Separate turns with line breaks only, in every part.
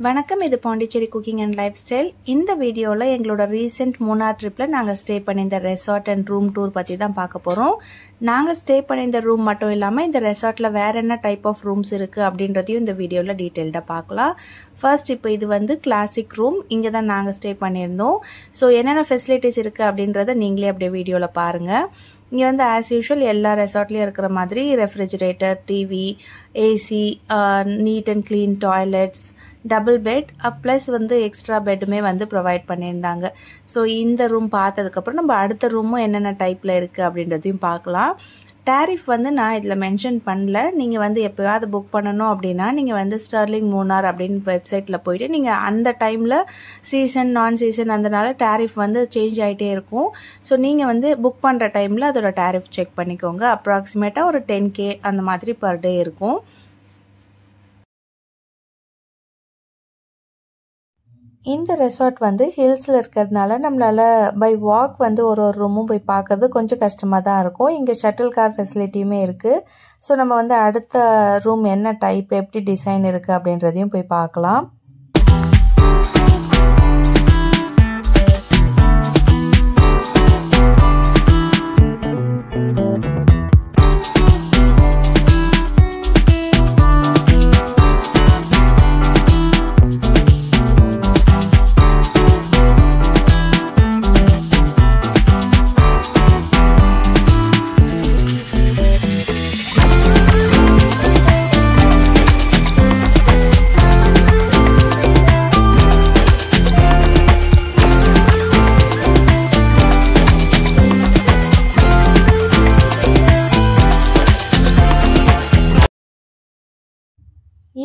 வணக்கம், இது Pondicherry cooking and life style. இந்த வீடியோவில் எங்களோட ரீசெண்ட் மூணார் ட்ரிப்பில் நாங்கள் ஸ்டே பண்ணியிருந்த ரெசார்ட் அண்ட் ரூம் டூர் பற்றி தான் பார்க்க போகிறோம். நாங்கள் ஸ்டே பண்ணியிருந்த ரூம் மட்டும் இல்லாமல் இந்த ரெசார்ட்டில் வேறு என்ன டைப் ஆஃப் ரூம்ஸ் இருக்குது அப்படின்றதையும் இந்த வீடியோவில் டீட்டெயில்டாக பார்க்கலாம். ஃபர்ஸ்ட் இப்போ இது வந்து கிளாசிக் ரூம். இங்கே தான் நாங்கள் ஸ்டே பண்ணியிருந்தோம். ஸோ என்னென்ன ஃபெசிலிட்டிஸ் இருக்குது அப்படின்றத நீங்களே அப்படியே வீடியோவில் பாருங்கள். இங்கே வந்து ஆஸ் யூஷுவல் எல்லா ரெசார்ட்லேயும் இருக்கிற மாதிரி refrigerator, TV, AC, neat and clean toilets, double bed plus வந்து எக்ஸ்ட்ரா பெட்டுமே வந்து ப்ரொவைட் பண்ணியிருந்தாங்க. ஸோ இந்த ரூம் பார்த்ததுக்கப்புறம் நம்ம அடுத்த ரூமும் என்னென்ன டைப்பில் இருக்குது அப்படின்றதையும் பார்க்கலாம். டேரிஃப் வந்து நான் இதில் மென்ஷன் பண்ணல. நீங்கள் வந்து எப்போயாவது புக் பண்ணணும் அப்படின்னா நீங்கள் வந்து ஸ்டர்லிங் மூணார் அப்படின்னு வெப்சைட்டில் போயிட்டு நீங்கள் அந்த டைமில் சீசன் நான் சீசன் அதனால டேரிஃப் வந்து சேஞ்ச் ஆகிட்டே இருக்கும். ஸோ நீங்கள் வந்து புக் பண்ணுற டைமில் அதோட டேரிஃப் செக் பண்ணிக்கோங்க. அப்ராக்சிமேட்டாக ஒரு 10K அந்த மாதிரி பர் டே இருக்கும். இந்த ரெசார்ட் வந்து ஹில்ஸில் இருக்கிறதுனால நம்மளால் பை வாக் வந்து ஒரு ரூமும் போய் பார்க்குறது கொஞ்சம் கஷ்டமாக தான் இருக்கும். இங்கே ஷட்டில் கார் ஃபெசிலிட்டியுமே இருக்குது. ஸோ நம்ம வந்து அடுத்த ரூம் என்ன டைப், எப்படி டிசைன் இருக்குது அப்படின்றதையும் போய் பார்க்கலாம்.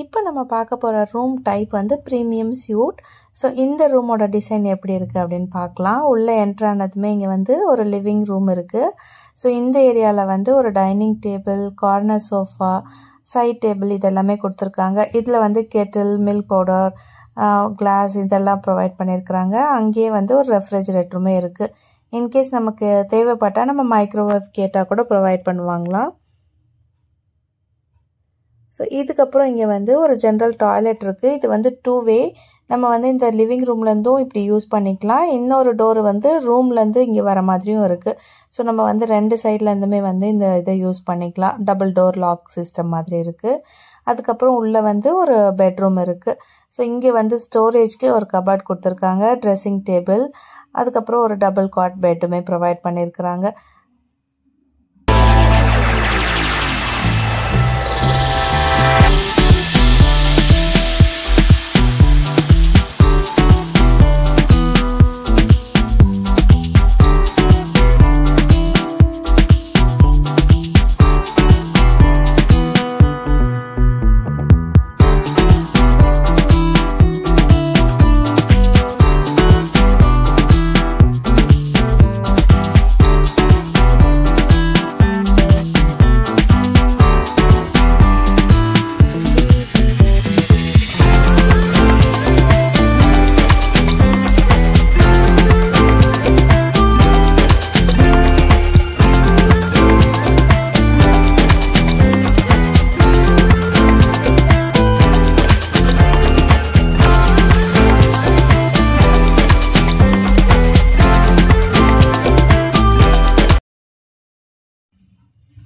இப்போ நம்ம பார்க்க போகிற ரூம் டைப் வந்து ப்ரீமியம் ஸ்யூட். ஸோ இந்த ரூமோட டிசைன் எப்படி இருக்குது அப்படின்னு பார்க்கலாம். உள்ளே என்ட்ரானதுமே இங்கே வந்து ஒரு லிவிங் ரூம் இருக்குது. ஸோ இந்த ஏரியாவில் வந்து ஒரு dining table, corner sofa, side table இதெல்லாமே கொடுத்துருக்காங்க. இதில் வந்து கெட்டில், மில்க் பவுடர், கிளாஸ் இதெல்லாம் ப்ரொவைட் பண்ணியிருக்கிறாங்க. அங்கேயே வந்து ஒரு ரெஃப்ரிஜரேட்டருமே இருக்குது. இன்கேஸ் நமக்கு தேவைப்பட்டால் நம்ம மைக்ரோவேவ் கேட்டால் கூட ப்ரொவைட் பண்ணுவாங்களாம். ஸோ இதுக்கப்புறம் இங்கே வந்து ஒரு ஜென்ரல் டாய்லெட் இருக்குது. இது வந்து 2 வே. நம்ம வந்து இந்த லிவிங் ரூம்லேருந்தும் இப்படி யூஸ் பண்ணிக்கலாம். இன்னொரு டோர் வந்து ரூம்லேருந்து இங்கே வர மாதிரியும் இருக்குது. ஸோ நம்ம வந்து 2 சைட்லேருந்துமே வந்து இந்த இதை யூஸ் பண்ணிக்கலாம். டபுள் டோர் லாக் சிஸ்டம் மாதிரி இருக்குது. அதுக்கப்புறம் உள்ளே வந்து ஒரு பெட்ரூம் இருக்குது. ஸோ இங்கே வந்து ஸ்டோரேஜ்க்கு ஒரு கபர்ட் கொடுத்துருக்காங்க, ட்ரெஸ்ஸிங் டேபிள், அதுக்கப்புறம் ஒரு டபுள் காட் பெட்டுமே ப்ரொவைட் பண்ணியிருக்கிறாங்க.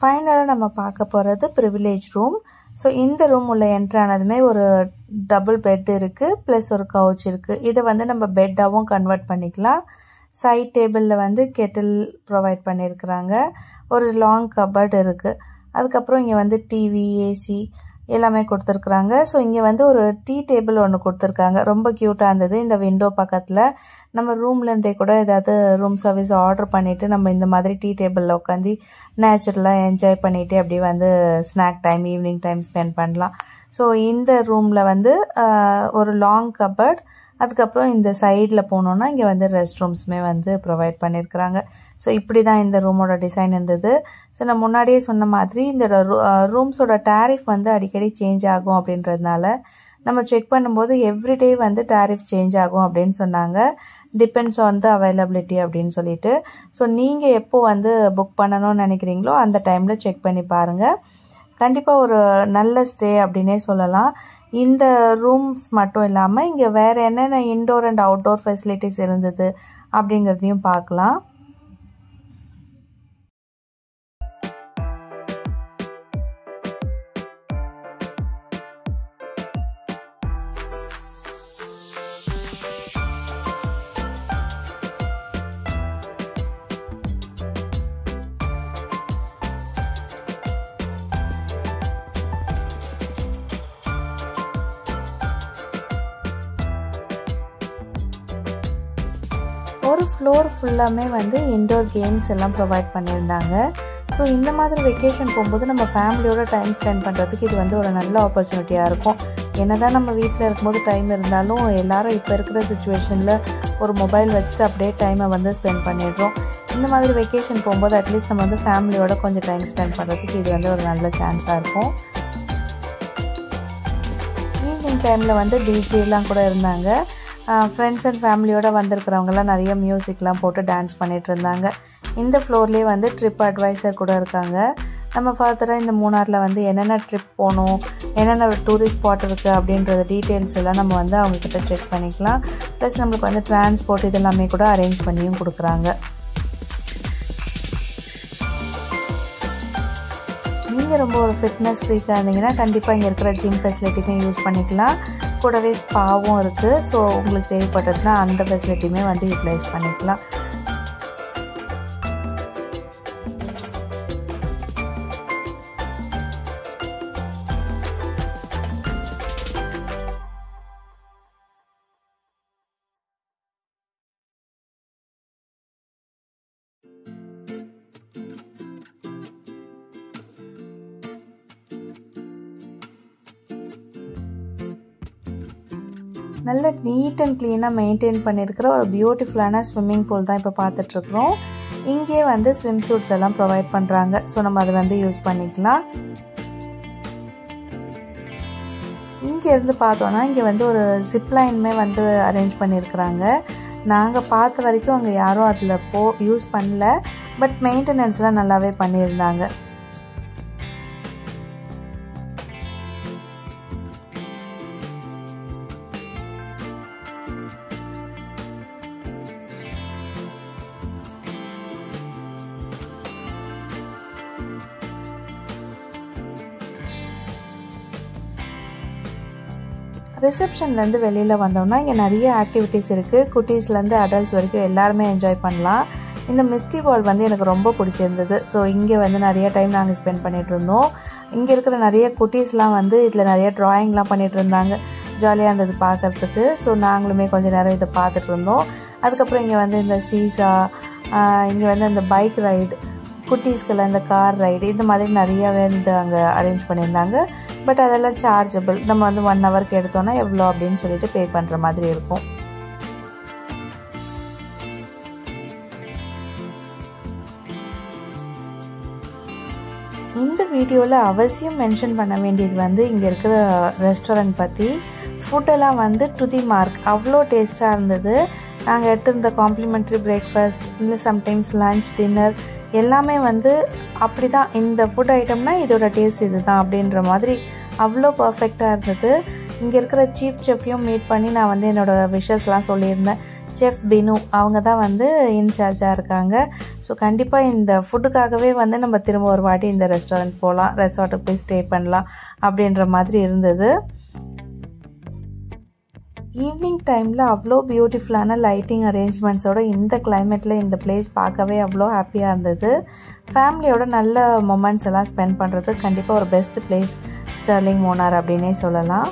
ஃபைனலாக நம்ம பார்க்க போகிறது ப்ரிவிலேஜ் ரூம். ஸோ இந்த ரூம் உள்ள என்ட்ரானதுமே ஒரு டபுள் பெட் இருக்குது, ப்ளஸ் ஒரு கவுச் இருக்குது. இதை வந்து நம்ம பெட்டாகவும் கன்வெர்ட் பண்ணிக்கலாம். சைட் டேபிளில் வந்து கெட்டில் ப்ரொவைட் பண்ணியிருக்கிறாங்க. ஒரு லாங் கபர்ட் இருக்குது. அதுக்கப்புறம் இங்கே வந்து டிவி, ஏசி எல்லாமே கொடுத்துருக்குறாங்க. ஸோ இங்கே வந்து ஒரு டீ டேபிள் ஒன்று கொடுத்துருக்காங்க. ரொம்ப க்யூட்டாக இருந்தது. இந்த விண்டோ பக்கத்தில் நம்ம ரூம்லேருந்தே கூட ஏதாவது ரூம் சர்வீஸ் ஆர்டர் பண்ணிவிட்டு நம்ம இந்த மாதிரி டீ டேபிளில் உட்காந்து நேச்சுரலாக என்ஜாய் பண்ணிவிட்டு அப்படியே வந்து snack time, evening time spend பண்ணலாம். ஸோ இந்த ரூமில் வந்து ஒரு லாங் கபர்ட், அதுக்கப்புறம் இந்த சைடில் போனோன்னா இங்கே வந்து ரெஸ்ட் ரூம்ஸுமே வந்து ப்ரொவைட் பண்ணியிருக்கிறாங்க. ஸோ இப்படி தான் இந்த ரூமோட டிசைன் இருந்தது. ஸோ நான் முன்னாடியே சொன்ன மாதிரி இந்த ரூம்ஸோட டேரிஃப் வந்து அடிக்கடி சேஞ்ச் ஆகும் அப்படின்றதுனால நம்ம செக் பண்ணும்போது எவ்ரிடே வந்து டேரிஃப் சேஞ்ச் ஆகும் அப்படின்னு சொன்னாங்க. டிபெண்ட்ஸ் ஆன் த அவைலபிலிட்டி அப்படின்னு சொல்லிட்டு. ஸோ நீங்கள் எப்போ வந்து புக் பண்ணணும்னு நினைக்கிறீங்களோ அந்த டைமில் செக் பண்ணி பாருங்கள். கண்டிப்பாக ஒரு நல்ல ஸ்டே அப்படின்னே சொல்லலாம். இந்த ரூம்ஸ் மட்டும் இல்லாமல் இங்கே வேறு என்னென்ன இன்டோர் அண்ட் அவுட்டோர் ஃபெசிலிட்டிஸ் இருந்தது அப்படிங்கிறதையும் பார்க்கலாம். ஒரு ஃப்ளோர் ஃபுல்லாமே வந்து இன்டோர் கேம்ஸ் எல்லாம் ப்ரொவைட் பண்ணியிருந்தாங்க. ஸோ இந்த மாதிரி வெக்கேஷன் போகும்போது நம்ம ஃபேமிலியோட டைம் ஸ்பெண்ட் பண்ணுறதுக்கு இது வந்து ஒரு நல்ல ஆப்பர்ச்சுனிட்டியாக இருக்கும். என்ன தான் நம்ம வீட்டில் இருக்கும்போது டைம் இருந்தாலும் எல்லோரும் இப்போ இருக்கிற சுச்சுவேஷனில் ஒரு மொபைல் வச்சுட்டு அப்படியே டைமை வந்து ஸ்பெண்ட் பண்ணிடுறோம். இந்த மாதிரி வெக்கேஷன் போகும்போது அட்லீஸ்ட் நம்ம வந்து ஃபேமிலியோட கொஞ்சம் டைம் ஸ்பெண்ட் பண்ணுறதுக்கு இது வந்து ஒரு நல்ல சான்ஸாக இருக்கும். ஈவினிங் டைமில் வந்து டிஜேலாம் கூட இருந்தாங்க. ஃப்ரெண்ட்ஸ் அண்ட் ஃபேமிலியோடு வந்திருக்கிறவங்கலாம் நிறைய மியூசிக்லாம் போட்டு டான்ஸ் பண்ணிகிட்டு இருந்தாங்க. இந்த ஃப்ளோர்லேயே வந்து ட்ரிப் அட்வைசர் கூட இருக்காங்க. நம்ம ஃபர்தராக இந்த மூணாரில் வந்து என்னென்ன ட்ரிப் போகணும், என்னென்ன டூரிஸ்ட் ஸ்பாட் இருக்குது அப்படின்றது டீட்டெயில்ஸ் எல்லாம் நம்ம வந்து அவங்கக்கிட்ட செக் பண்ணிக்கலாம். ப்ளஸ் நம்மளுக்கு வந்து டிரான்ஸ்போர்ட் இதெல்லாமே கூட அரேஞ்ச் பண்ணியும் கொடுக்குறாங்க. நீங்கள் ரொம்ப ஒரு ஃபிட்னஸ் ஃப்ரீக்காக இருந்தீங்கன்னா கண்டிப்பாக இங்கே இருக்கிற ஜிம் ஃபெசிலிட்டியுமே யூஸ் பண்ணிக்கலாம். கூடவே ஸ்பாவும் இருக்குது. ஸோ உங்களுக்கு தேவைப்பட்டதுன்னா அந்த ஃபெசிலிட்டியுமே வந்து யூட்டிலைஸ் பண்ணிக்கலாம். நல்ல நீட் அண்ட் க்ளீனாக மெயின்டைன் பண்ணியிருக்கிற ஒரு பியூட்டிஃபுல்லான ஸ்விம்மிங் பூல் தான் இப்போ பார்த்துட்ருக்குறோம். இங்கே வந்து ஸ்விம் சூட்ஸ் எல்லாம் ப்ரொவைட் பண்ணுறாங்க. ஸோ நம்ம அதை வந்து யூஸ் பண்ணிக்கலாம். இங்கேருந்து பார்த்தோன்னா இங்கே வந்து ஒரு ஜிப்லைனுமே வந்து அரேஞ்ச் பண்ணியிருக்கிறாங்க. நாங்கள் பார்த்த வரைக்கும் அங்கே யாரும் அதில் யூஸ் பண்ணல. பட் மெயின்டெனன்ஸ்லாம் நல்லாவே பண்ணியிருந்தாங்க. ரிசப்ஷன்லேருந்து வெளியில் வந்தோம்னா இங்கே நிறைய ஆக்டிவிட்டீஸ் இருக்குது. குட்டீஸ்லேருந்து அடல்ட்ஸ் வரைக்கும் எல்லாருமே என்ஜாய் பண்ணலாம். இந்த மிஸ்டி பால் வந்து எனக்கு ரொம்ப பிடிச்சிருந்தது. ஸோ இங்கே வந்து நிறைய டைம் நாங்கள் ஸ்பெண்ட் பண்ணிகிட்டு இருந்தோம். இங்கே இருக்கிற நிறைய குட்டீஸ்லாம் வந்து இதில் நிறைய ட்ராயிங்லாம் பண்ணிகிட்டு இருந்தாங்க. ஜாலியாக இருந்தது பார்க்குறதுக்கு. ஸோ நாங்களுமே கொஞ்சம் நேரம் இதை பார்த்துட்டு இருந்தோம். அதுக்கப்புறம் இங்கே வந்து இந்த சீசா, இங்கே வந்து இந்த பைக் ரைடு, குட்டீஸ்க்கெல்லாம் இந்த கார் ரைடு, இந்த மாதிரி நிறையாவே வந்து அங்கே அரேஞ்ச் பண்ணியிருந்தாங்க. பட் அதெல்லாம் சார்ஜபிள். நம்ம வந்து 1 ஹவருக்கு எடுத்தோன்னா எவ்வளோ அப்படின்னு சொல்லிட்டு பே பண்ணுற மாதிரி இருக்கும். இந்த வீடியோவில் அவசியம் மென்ஷன் பண்ண வேண்டியது வந்து இங்கே இருக்கிற ரெஸ்டாரண்ட் பற்றி. ஃபுட்டெல்லாம் வந்து டு தி மார்க், அவ்வளோ டேஸ்ட்டாக இருந்தது. நாங்கள் எடுத்திருந்த காம்ப்ளிமெண்ட்ரி பிரேக்ஃபாஸ்ட், இல்லை சம்டைம்ஸ் லன்ச், டின்னர் எல்லாமே வந்து அப்படி தான். இந்த ஃபுட் ஐட்டம்னா இதோட டேஸ்ட் இது தான் அப்படின்ற மாதிரி அவ்வளோ பர்ஃபெக்டாக இருந்தது. இங்கே இருக்கிற சீஃப் செஃப்பையும் மீட் பண்ணி நான் வந்து என்னோடய விஷஸ்லாம் சொல்லியிருந்தேன். செஃப் பினு அவங்க தான் வந்து இன்சார்ஜாக இருக்காங்க. ஸோ கண்டிப்பாக இந்த ஃபுட்டுக்காகவே வந்து நம்ம திரும்ப ஒரு வாட்டி இந்த ரெஸ்டாரண்ட் போகலாம், ரெசார்ட்டுக்கு போய் ஸ்டே பண்ணலாம் அப்படின்ற மாதிரி இருந்தது. ஈவினிங் டைமில் அவ்வளோ பியூட்டிஃபுல்லான லைட்டிங் அரேஞ்ச்மெண்ட்ஸோட இந்த கிளைமேட்டில் இந்த பிளேஸ் பார்க்கவே அவ்வளோ ஹாப்பியாக இருந்தது. ஃபேமிலியோட நல்ல மொமெண்ட்ஸ் எல்லாம் ஸ்பெண்ட் பண்ணுறது கண்டிப்பாக ஒரு பெஸ்ட் பிளேஸ் ஸ்டர்லிங் மூணார் அப்படின்னே சொல்லலாம்.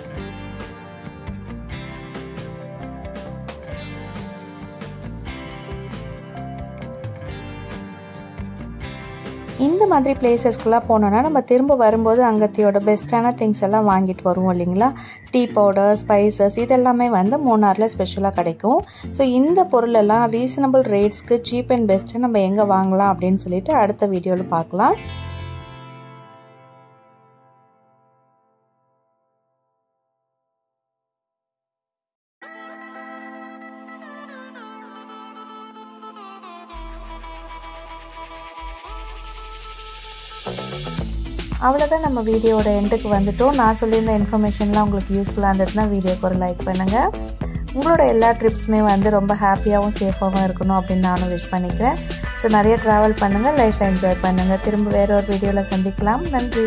இந்த மாதிரி பிளேசஸ்க்கெலாம் போனோன்னா நம்ம திரும்ப வரும்போது அங்கத்தையோட பெஸ்ட்டான திங்ஸ் எல்லாம் வாங்கிட்டு வருவோம் இல்லைங்களா. டீ பவுடர், ஸ்பைசஸ் இதெல்லாமே வந்து மூணாரில் ஸ்பெஷலாக கிடைக்கும். ஸோ இந்த பொருளெல்லாம் ரீசனபிள் ரேட்ஸ்க்கு சீப் அண்ட் பெஸ்ட்டு நம்ம எங்கே வாங்கலாம் அப்படின்னு சொல்லிட்டு அடுத்த வீடியோவில் பார்க்கலாம். அவ்வளோதான், நம்ம வீடியோட எண்டுக்கு வந்துட்டோம். நான் சொல்லியிருந்த இன்ஃபர்மேஷன்லாம் உங்களுக்கு யூஸ்ஃபுல்லாக இருந்ததுன்னா வீடியோக்கு ஒரு லைக் பண்ணுங்கள். உங்களோட எல்லா ட்ரிப்ஸுமே வந்து ரொம்ப ஹாப்பியாகவும் சேஃபாகவும் இருக்கணும் அப்படின்னு நானும் விஷ் பண்ணிக்கிறேன். ஸோ நிறைய ட்ராவல் பண்ணுங்கள், லைஃப்பை என்ஜாய் பண்ணுங்கள். திரும்ப வேறு ஒரு வீடியோவில் சந்திக்கலாம். நன்றி.